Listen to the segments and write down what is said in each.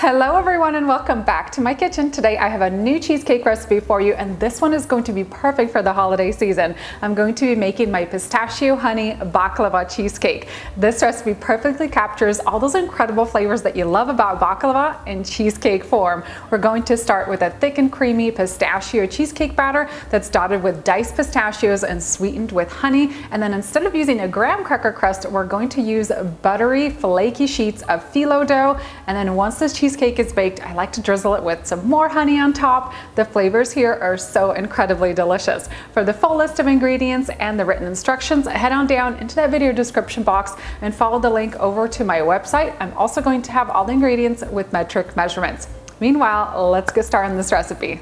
Hello everyone and welcome back to my kitchen. Today I have a new cheesecake recipe for you, and this one is going to be perfect for the holiday season. I'm going to be making my pistachio honey baklava cheesecake. This recipe perfectly captures all those incredible flavors that you love about baklava in cheesecake form. We're going to start with a thick and creamy pistachio cheesecake batter that's dotted with diced pistachios and sweetened with honey. And then instead of using a graham cracker crust, we're going to use buttery flaky sheets of phyllo dough. And then once this cheesecake is baked, I like to drizzle it with some more honey on top. The flavors here are so incredibly delicious. For the full list of ingredients and the written instructions, head on down into that video description box and follow the link over to my website. I'm also going to have all the ingredients with metric measurements. Meanwhile, let's get started on this recipe.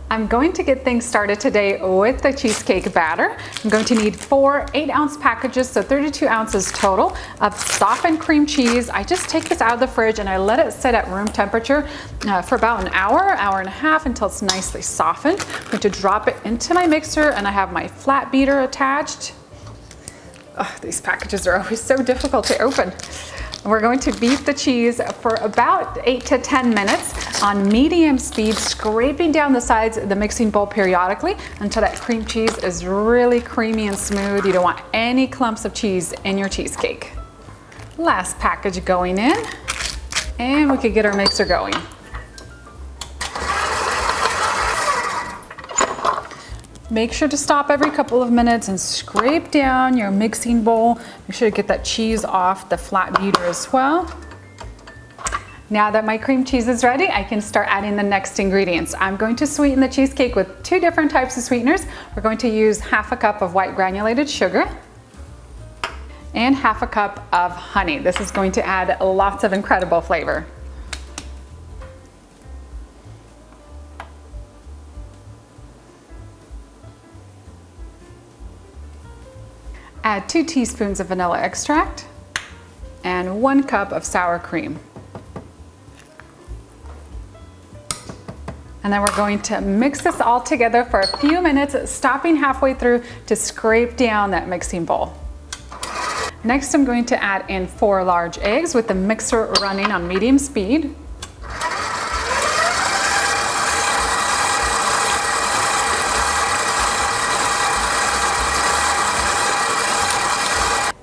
I'm going to get things started today with the cheesecake batter. I'm going to need 4 8-ounce packages, so 32 ounces total, of softened cream cheese. I just take this out of the fridge and I let it sit at room temperature for about an hour and a half until it's nicely softened. I'm going to drop it into my mixer, and I have my flat beater attached. Oh, these packages are always so difficult to open. We're going to beat the cheese for about 8 to 10 minutes on medium speed, scraping down the sides of the mixing bowl periodically until that cream cheese is really creamy and smooth. You don't want any clumps of cheese in your cheesecake. Last package going in, and we could get our mixer going. Make sure to stop every couple of minutes and scrape down your mixing bowl. Make sure to get that cheese off the flat beater as well. Now that my cream cheese is ready, I can start adding the next ingredients. I'm going to sweeten the cheesecake with 2 different types of sweeteners. We're going to use half a cup of white granulated sugar and half a cup of honey. This is going to add lots of incredible flavor. Add 2 teaspoons of vanilla extract and 1 cup of sour cream. And then we're going to mix this all together for a few minutes, stopping halfway through to scrape down that mixing bowl. Next, I'm going to add in 4 large eggs with the mixer running on medium speed.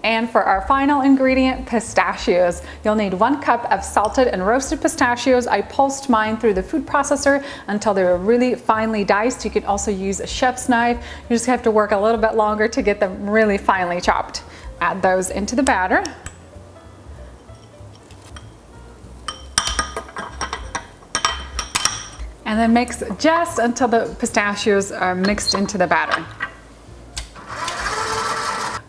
And for our final ingredient, pistachios. You'll need 1 cup of salted and roasted pistachios. I pulsed mine through the food processor until they were really finely diced. You can also use a chef's knife. You just have to work a little bit longer to get them really finely chopped. Add those into the batter. And then mix just until the pistachios are mixed into the batter.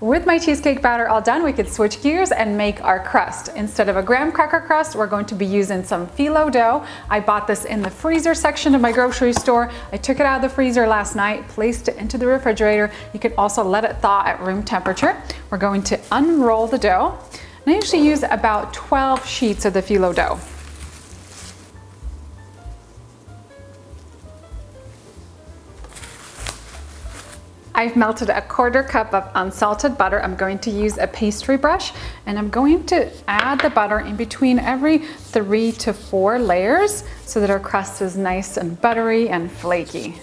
With my cheesecake batter all done, we could switch gears and make our crust. Instead of a graham cracker crust, we're going to be using some phyllo dough. I bought this in the freezer section of my grocery store. I took it out of the freezer last night, placed it into the refrigerator. You can also let it thaw at room temperature. We're going to unroll the dough. And I usually use about 12 sheets of the phyllo dough. I've melted a 1/4 cup of unsalted butter. I'm going to use a pastry brush, and I'm going to add the butter in between every 3 to 4 layers so that our crust is nice and buttery and flaky.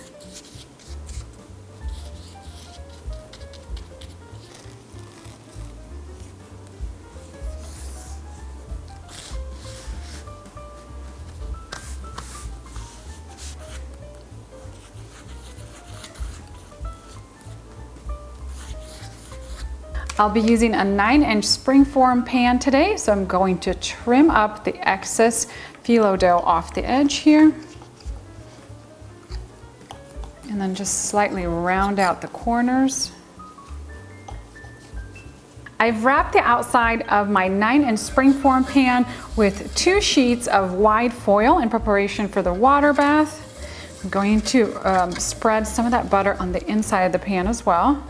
I'll be using a 9-inch springform pan today, so I'm going to trim up the excess phyllo dough off the edge here. And then just slightly round out the corners. I've wrapped the outside of my 9-inch springform pan with 2 sheets of wide foil in preparation for the water bath. I'm going to spread some of that butter on the inside of the pan as well.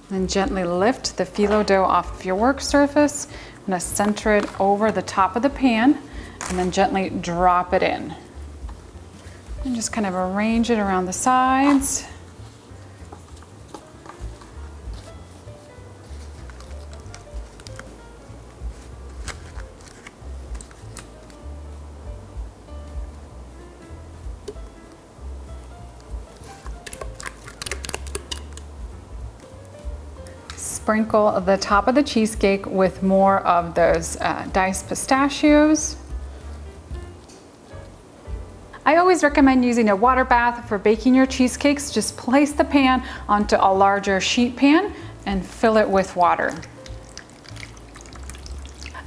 Then gently lift the phyllo dough off of your work surface. I'm going to center it over the top of the pan and then gently drop it in. And just kind of arrange it around the sides. sprinkle the top of the cheesecake with more of those diced pistachios. I always recommend using a water bath for baking your cheesecakes. Just place the pan onto a larger sheet pan and fill it with water.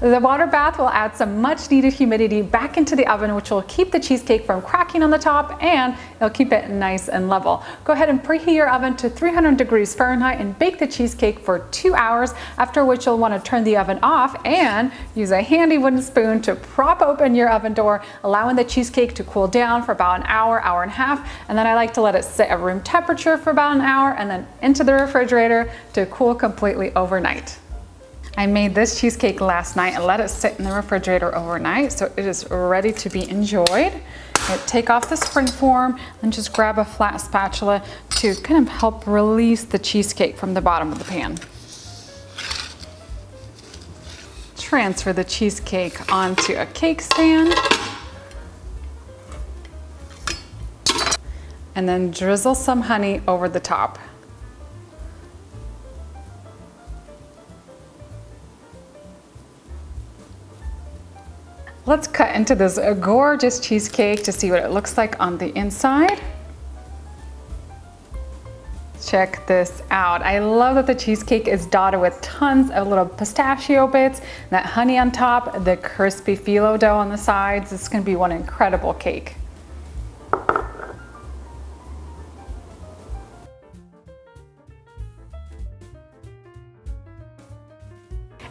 The water bath will add some much needed humidity back into the oven, which will keep the cheesecake from cracking on the top, and it'll keep it nice and level. Go ahead and preheat your oven to 300 degrees Fahrenheit and bake the cheesecake for 2 hours, after which you'll want to turn the oven off and use a handy wooden spoon to prop open your oven door, allowing the cheesecake to cool down for about an hour, hour and a half, and then I like to let it sit at room temperature for about an hour and then into the refrigerator to cool completely overnight. I made this cheesecake last night and let it sit in the refrigerator overnight, so it is ready to be enjoyed. Take off the spring form and just grab a flat spatula to kind of help release the cheesecake from the bottom of the pan. Transfer the cheesecake onto a cake stand. And then drizzle some honey over the top. Let's cut into this gorgeous cheesecake to see what it looks like on the inside. Check this out. I love that the cheesecake is dotted with tons of little pistachio bits, that honey on top, the crispy phyllo dough on the sides. It's going to be one incredible cake.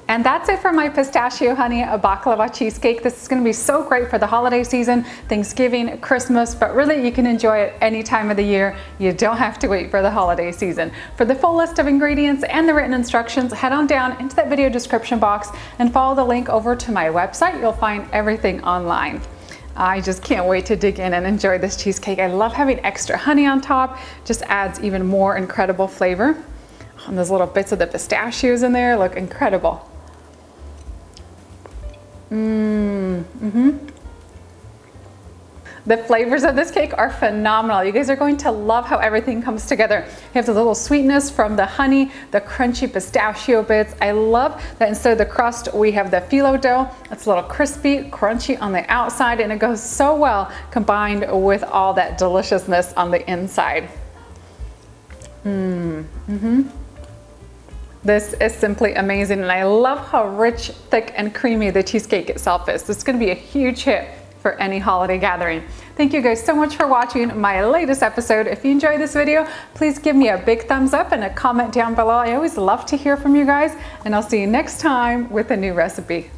And that's it for my pistachio honey baklava cheesecake. This is going to be so great for the holiday season, Thanksgiving, Christmas, but really you can enjoy it any time of the year. You don't have to wait for the holiday season. For the full list of ingredients and the written instructions, head on down into that video description box and follow the link over to my website. You'll find everything online. I just can't wait to dig in and enjoy this cheesecake. I love having extra honey on top. Just adds even more incredible flavor. And those little bits of the pistachios in there look incredible. The flavors of this cake are phenomenal. You guys are going to love how everything comes together. You have the little sweetness from the honey, the crunchy pistachio bits. I love that instead of the crust, we have the phyllo dough. It's a little crispy, crunchy on the outside, and it goes so well combined with all that deliciousness on the inside. This is simply amazing, and I love how rich, thick, and creamy the cheesecake itself is. This is going to be a huge hit for any holiday gathering. Thank you guys so much for watching my latest episode. If you enjoyed this video, please give me a big thumbs up and a comment down below. I always love to hear from you guys, and I'll see you next time with a new recipe.